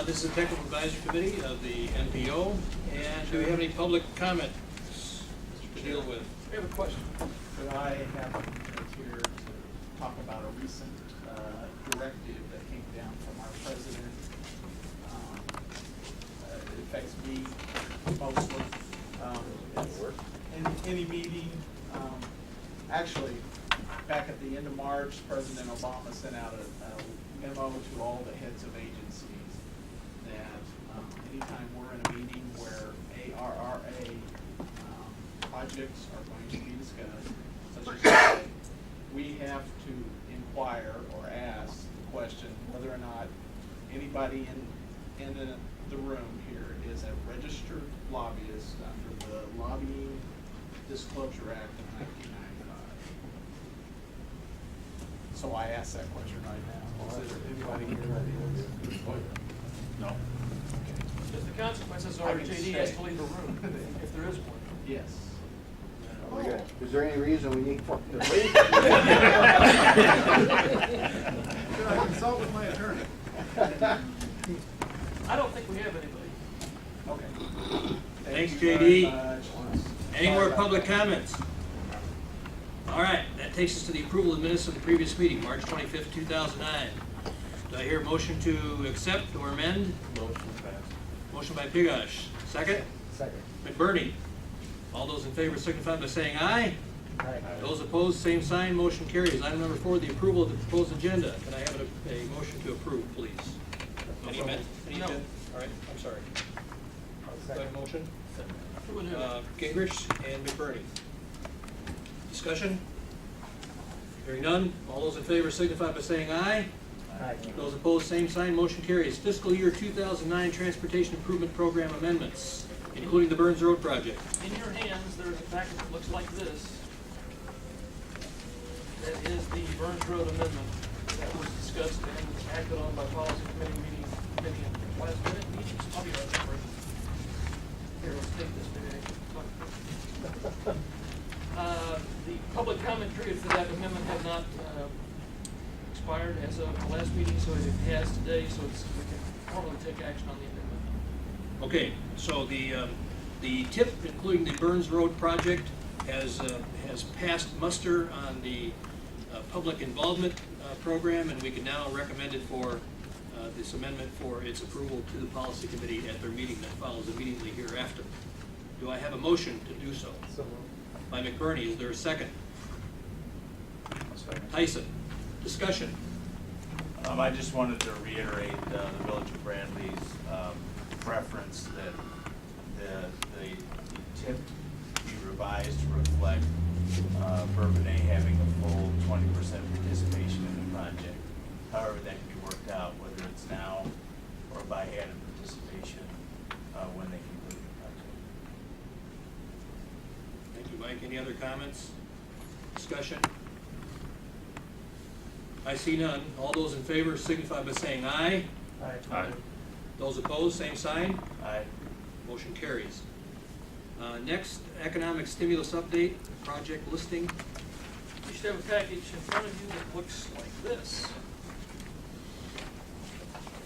This is the Technical Advisory Committee of the NPO, and do we have any public comment to deal with? We have a question. Could I have a minute here to talk about a recent directive that came down from our president? It affects me mostly. Any meeting, actually, back at the end of March, President Obama sent out a memo to all the heads of agencies that anytime we're in a meeting where ARRA projects are going to be discussed, such as today, we have to inquire or ask the question whether or not anybody in the room here is a registered lobbyist under the Lobbying Disclosure Act of 1995. So I ask that question right now. Is there anybody here that is? No. Okay. If the consequences are JD has to leave the room, if there is one. Yes. Is there any reason we need to leave? Should I consult with my attorney? I don't think we have anybody. Okay. Thanks, Thank you very JD. much. Any more public comments? All right, that takes us to the approval of minutes of the previous meeting, March 25th, 2009. Do I hear a motion to accept or amend? Motion passed. Motion by Pigosh. Second? Second. McBurney. All those in favor signify by saying aye. Aye. Those opposed, same sign. Motion carries. Item number 4, the approval of the proposed agenda. Can I have a motion to approve, please? Any amendment? No. All right, I'm sorry. Do I have a motion? Who would do it? Gingrich and McBurney. Discussion? Hearing none. All those in favor signify by saying aye. Aye. Those opposed, same sign. Motion carries. Fiscal year 2009 Transportation Improvement Program amendments, including the Burns Road project. In your hands, there's a packet that looks like this. That is the Burns Road amendment that was discussed and acted on by policy committee in last minute meetings. I'll be right back. Here, let's take this maybe. The public comment period for that amendment had not expired as of the last meeting, so it has today, so we can formally take action on the amendment. Okay, so the TIP, including the Burns Road project, has passed muster on the public involvement program, and we can now recommend it for this amendment for its approval to the policy committee at their meeting that follows immediately hereafter. Do I have a motion to do so? So By McBurney. Is there a second? moved. Tyson. Discussion. I just wanted to reiterate the Village of Bradley's preference that the tip be revised to reflect Bourbonnais having a full 20% participation in the project. However that can be worked out, whether it's now or by added participation when they complete the project. Thank you, Mike. Any other comments? Discussion? I see none. All those in favor signify by saying aye. Aye. Those opposed, same sign. Aye. Motion carries. Next, economic stimulus update, project listing. You should have a package in front of you that looks like this.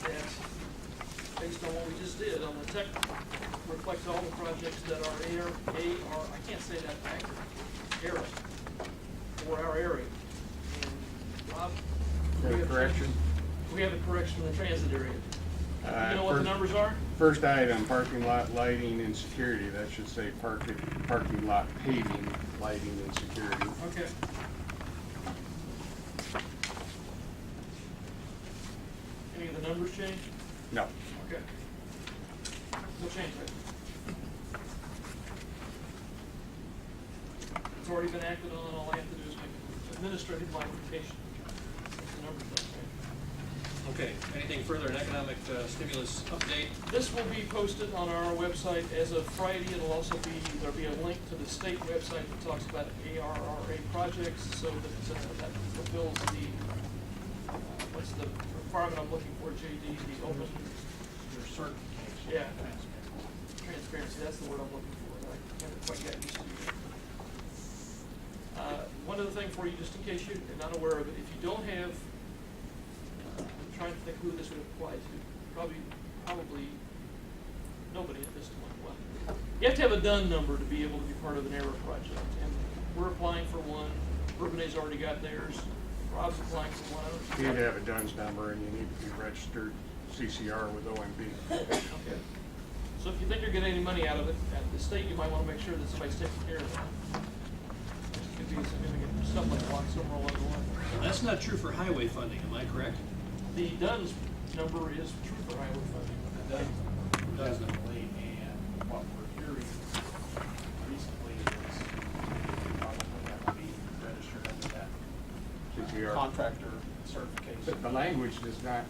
That, based on what we just did on the tech, reflects all the projects that are I can't say that accurately, for our area. And Rob, we have a correction in the transit area. You know what the numbers are? First item, parking lot lighting and security. That should say parking lot paving, lighting and security. Okay. Any of the numbers change? No. Okay. No change there. It's already been acted on, and all I have to do is make administrative modification. The numbers don't change. Okay, anything further in economic stimulus update? This will be posted on our website as of Friday. It'll also be, there'll be a link to the state website that talks about ARRA projects, so that fulfills the, what's the requirement I'm looking for, JD, the open. Your certification. Yeah. Transparency, that's the word I'm looking for, that I haven't quite gotten used to yet. One other thing for you, just in case you're not aware of it, if you don't have, I'm trying to think who this would apply to, probably probably nobody at this point. Well, you have to have a DUN number to be able to be part of an ARRA project, and we're applying for one. Bourbonnet's already got theirs. Rob's applying for one. You need to have a DUNS number and you need to be registered CCR with OMB. Okay. So if you think you're getting any money out of it at the state, you might want to make sure that somebody's taking care of that. Could be significant stumbling block somewhere along the line. Well, that's not true for highway funding, am I correct? The DUNS number is true for highway funding. Definitely, and what we're hearing recently is you probably have to be registered under that CCR. contractor certification. The language does not,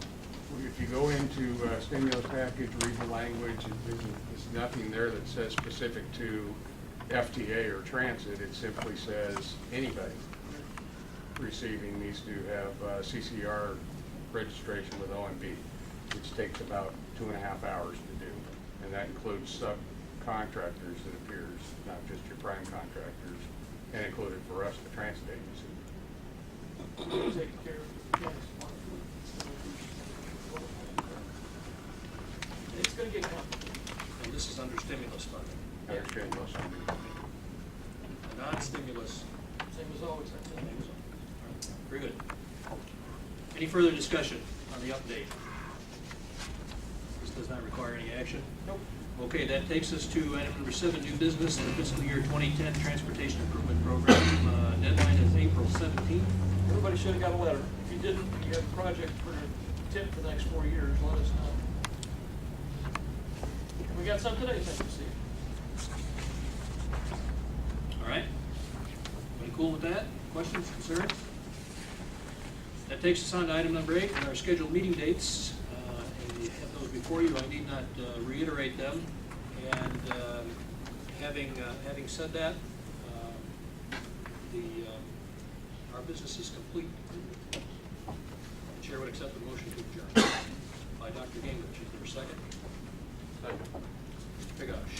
if you go into stimulus package, read the language, there's nothing there that says specific to FTA or transit. It simply says anybody receiving needs to have CCR registration with OMB, which takes about 2.5 hours to do. And that includes subcontractors, it appears, not just your prime contractors, and included for us, the transit agency. Taking care of the Kansas one. It's gonna get complicated. And this is under stimulus funding, I understand most of them. non-stimulus. Same as always, that's it. Very good. Any further discussion on the update? This does not require any action? Nope. Okay, that takes us to item number 7, new business, the fiscal year 2010 Transportation Improvement Program. Deadline is April 17th. Everybody should have got a letter. If you didn't, you have a project for a tip for the next 4 years, let us know. We got some today, thank you, Steve. All right. Everybody cool with that? Questions, concerns? That takes us on to item number 8, and our scheduled meeting dates. And you have those before you. I need not reiterate them. And having said that, our business is complete. The chair would accept the motion to adjourn by Dr. Gingrich. Is there a second? Second. Mr. Pigosh.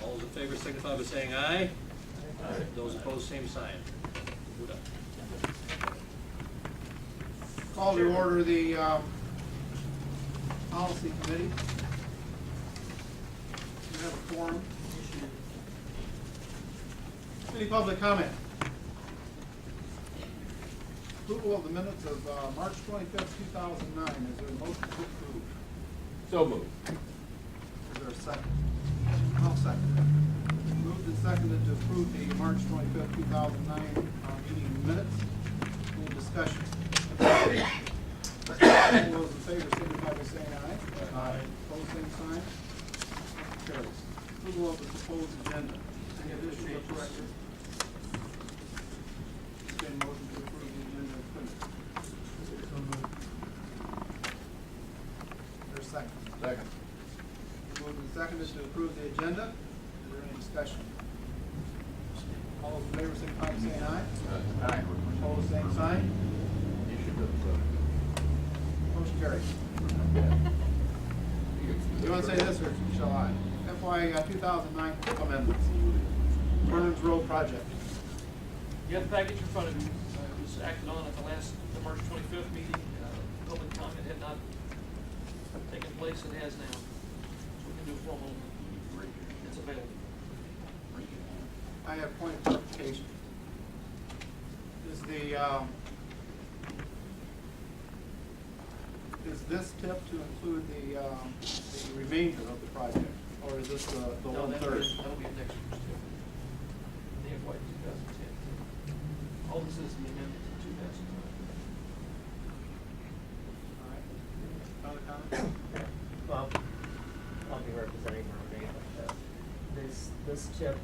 All those in favor signify by saying aye. Aye. Those opposed, same sign. We're done. Call to order the policy committee. We have a quorum. Any public comment? Approval of the minutes of March 25th, 2009. Is there a motion to approve? So moved. Is there a second? I'll second it. Moved and seconded to approve the March 25th, 2009 meeting minutes. Any discussion? All those in favor signify by saying aye. Aye. Opposed, same sign. Carries. Approval of the proposed agenda. Any additions or corrections? Entertain motion to approve the agenda as printed. There's a second. Second. Moved and seconded to approve the agenda. Is there any discussion? All those in favor signify by saying aye. Aye. Opposed, same sign. You should have. Motion carries. You want to say this, or shall I? FY 2009 quick amendments. Burns Road project. You have the package in front of you. It was acted on at the March 25th meeting. Public comment had not taken place. It has now. So we can do a formal, it's available. I have point of clarification. Is this tip to include the remainder of the project, or is this the No, 1/3? that'll be next year's too. The FY 2010. All this is the amendment to 2009. All right. Other comment? Well, I'll be representing Marie. This tip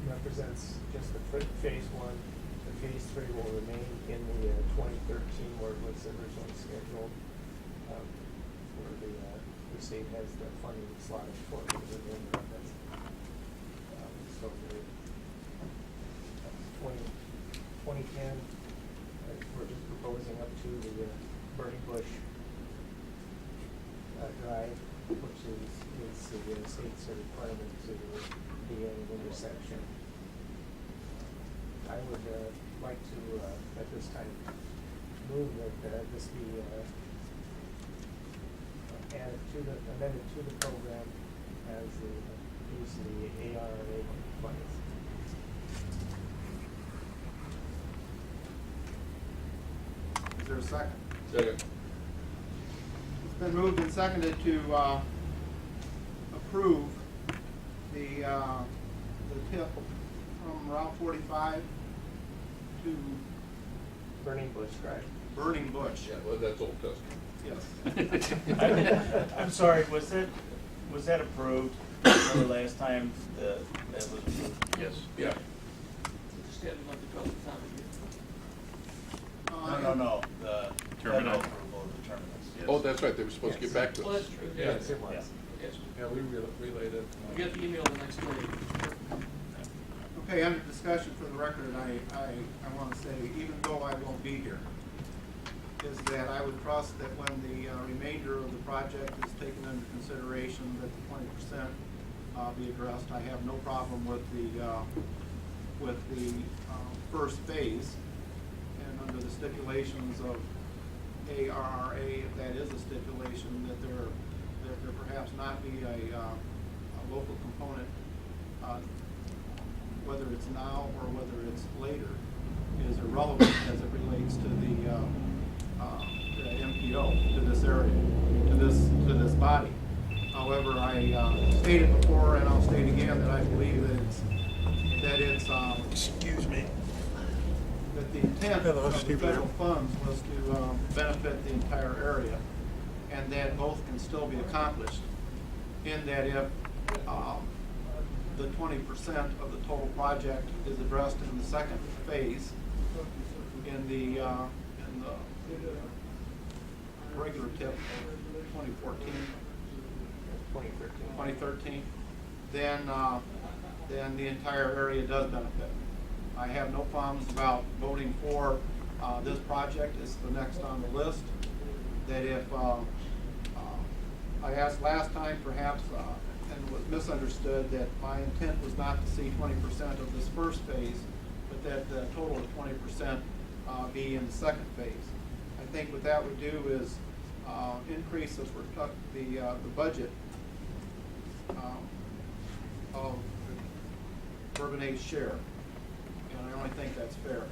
represents just the phase 1. The phase 3 will remain in the 2013 where it was originally scheduled, where the state has the funding slotted for the remainder of this. So the 2010, we're just proposing up to the Burning Bush Drive, which is the state's requirement to be an intersection. I would like to, at this time, move that this be amended to the program as the use of the ARRA funds. Is there a second? Second. It's been moved and seconded to approve the tip from Route 45 to Burning Bush Drive. Burning Bush. Yeah, well, that's Old Testament. Yes. I'm sorry, was that approved? Remember last time that was approved? Yes. Yeah. Just had another development time again. No, the Terminal. federal approval of the terminus, yes. Oh, that's right, they were supposed to get back to Well, us. that's true. Yes, it was. Yes. Yeah, we relayed it. We got the email the next day. Okay, under discussion for the record, I want to say, even though I won't be here, is that I would trust that when the remainder of the project is taken under consideration, that the 20% be addressed. I have no problem with the first phase, and under the stipulations of ARRA, if that is a stipulation, that there perhaps not be a local component, whether it's now or whether it's later, is irrelevant as it relates to the MPO, to this area, to this body. However, I stated before, and I'll state again, that I believe that it's Excuse me. that the intent Hello, of the Steve federal Lear. funds was to benefit the entire area, and that both can still be accomplished, in that if the 20% of the total project is addressed in the second phase, in the regular tip, 2014, 2013, then the entire area does benefit. I have no problems about voting for this project. It's the next on the list. That if I asked last time, perhaps, and was misunderstood, that my intent was not to see 20% of this first phase, but that the total of 20% be in the second phase. I think what that would do is increase the budget of Bourbonnais' share, and I only think that's fair.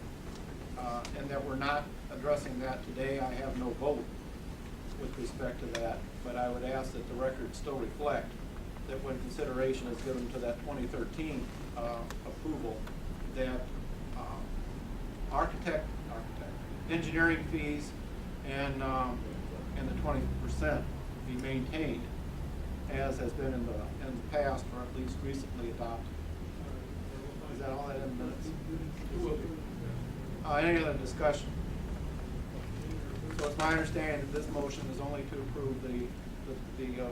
And that we're not addressing that today. I have no vote with respect to that, but I would ask that the record still reflect that when consideration is given to that 2013 approval, that engineering fees and the 20% be maintained as has been in the past, or at least recently adopted. Is that all that in minutes? Any other discussion? So it's my understanding that this motion is only to approve the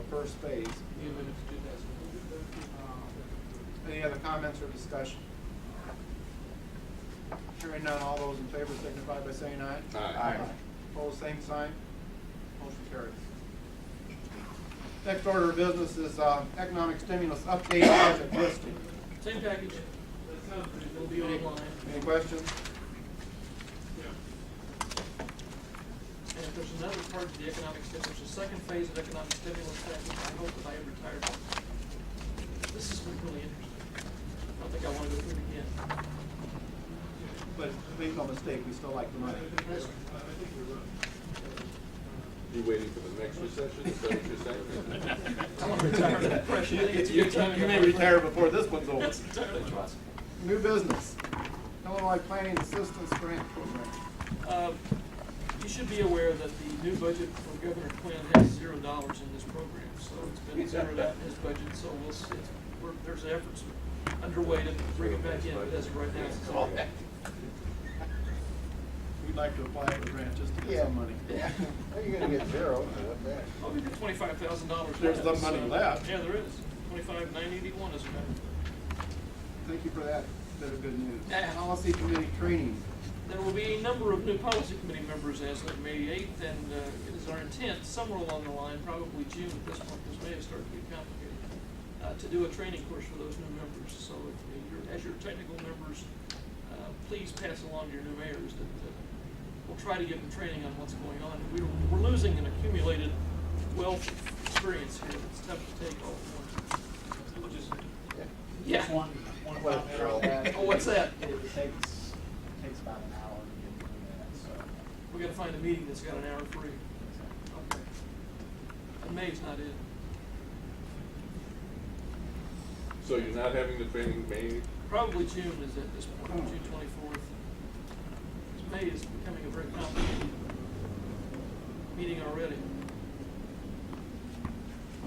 first phase. The amendment to 2000. Any other comments or discussion? Hearing none, all those in favor signify by saying aye. Aye. Opposed, same sign. Motion carries. Next order of business is economic stimulus update project listing. Same package. It'll be online. Any questions? And if there's another part of the economic stimulus, the second phase of economic stimulus package, I hope that I have retired. This has been really interesting. I don't think I want to go through it again. But make no mistake, we still like the money. You waiting for the next recession, is that what you're saying? I want to retire under that pressure. I think it's a good time to You get may my retire before this one's over. That's entirely possible. New business, Illinois Planning Assistance Grant Program. You should be aware that the new budget from Governor Quinn has $0 in this program, so it's been zeroed out in his budget, so we'll see. There's efforts underway to bring it back in, but as of right now, it's all. We'd like to apply for the grant just to get some money. Yeah. You're gonna get zero, so what the heck? Oh, we got $25,000. There's some money so- left. Yeah, there is. 25,981 is a matter. Thank you for that bit of good news. Yeah. Policy Committee training. There will be a number of new policy committee members as of May 8th, and it is our intent, somewhere along the line, probably June at this point, this may have started to get complicated, to do a training course for those new members. So as your technical members, please pass along to your new mayors that we'll try to give them training on what's going on. We're losing an accumulated wealth of experience here. It's tough to take all at once. We'll just, yeah. Just one comment on that. Oh, what's that? It takes about an hour to get through that, so. We gotta find a meeting that's got an hour free. Okay. And May's not in. So you're not having the training May? Probably June is at this point, June 24th. May is becoming a very complicated meeting already.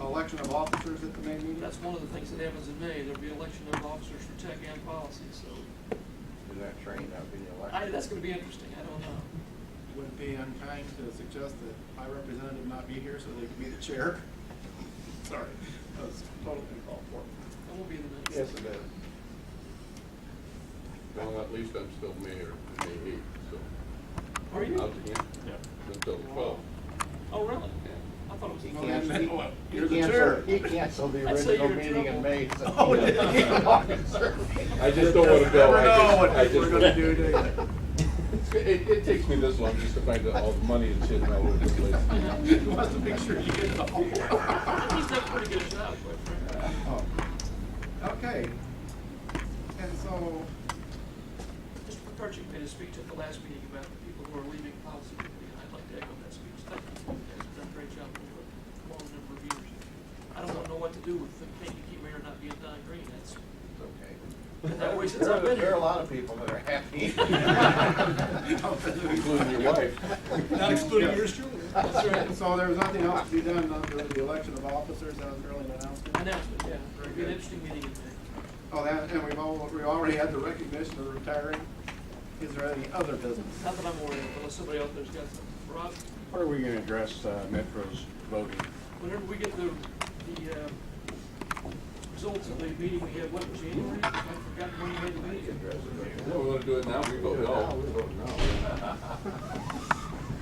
Election of officers at the May meeting? That's one of the things that happens in May. There'll be election of officers for tech and policy, so Is that trained out being elected? that's gonna be interesting. I don't know. Would it be unkind to suggest that my representative not be here so they could be the chair? Sorry, that was totally uncalled for. That won't be in the minutes. Yes, it is. Well, at least I'm still mayor in May 8th, so. Are you? I'll be in until the 12th. Oh, really? Yeah. I thought it was. He Well, canceled, then, well, you're the chair. he canceled the I'd say original you're in meeting in trouble. May. So Oh, he did doesn't he? need an officer. I just don't wanna go. Never know what I people are just- gonna do, do you? It takes me this long just to find out all the money and shit all over the place. He wants to make sure you get it all. He's done a pretty good job, quite frankly. Okay. And so, Mr. McCarthy made a speech at the last meeting about the people who are leaving policy committee, and I'd like to echo that speech. Thank you. You guys have done a great job over a long number of years. I don't know what to do with the Kankakee mayor not being Don Green. That's Okay. been that way since I've been There are here. a lot of people that are happy. Including your wife. Not excluding yours truly. That's right. so there's nothing else to be done under the election of officers, that was really an announcement? Announcement, yeah. It'll be an interesting meeting in May. Oh, that, and we already had the recognition of retiring. Is there any other business? Not that I'm aware of, unless somebody out there's got something. Rob, What are we gonna address, Metro's voting? whenever we get the results of the meeting we had, what, in January? I forgot when we made the meeting. No, we wanna do it now, we vote no. We vote no.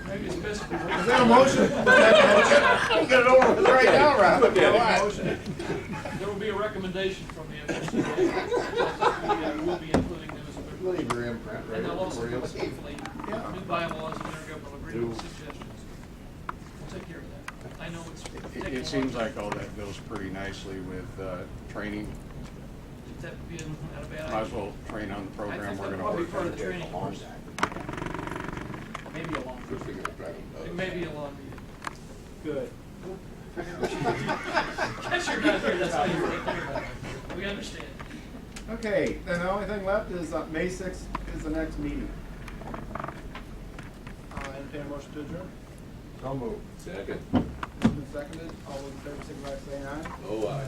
Maybe it's best if we. Is that a motion? Is that a motion? Get it over with right now, Rob. Look at it. Motion. There will be a recommendation from the FSCA. We will be including them as a Leave your imprint right and they'll also where you give us leave. hopefully new bylaws and intergovernmental agreement suggestions. We'll take care of that. I know it's taking a It long seems time. like all that goes pretty nicely with, training. That would be not a bad idea. Might as well train on the I program think we're that'll gonna probably work be part on. of the training course. Maybe a long. First thing I tried. It may be a long meeting. Good. Guess you're not here, that's why you're right there. We understand. Okay, then the only thing left is May 6th is the next meeting. Entertain a motion to adjourn. So moved. Second. Moved and seconded. All those in favor, signify by saying aye. Oh, aye.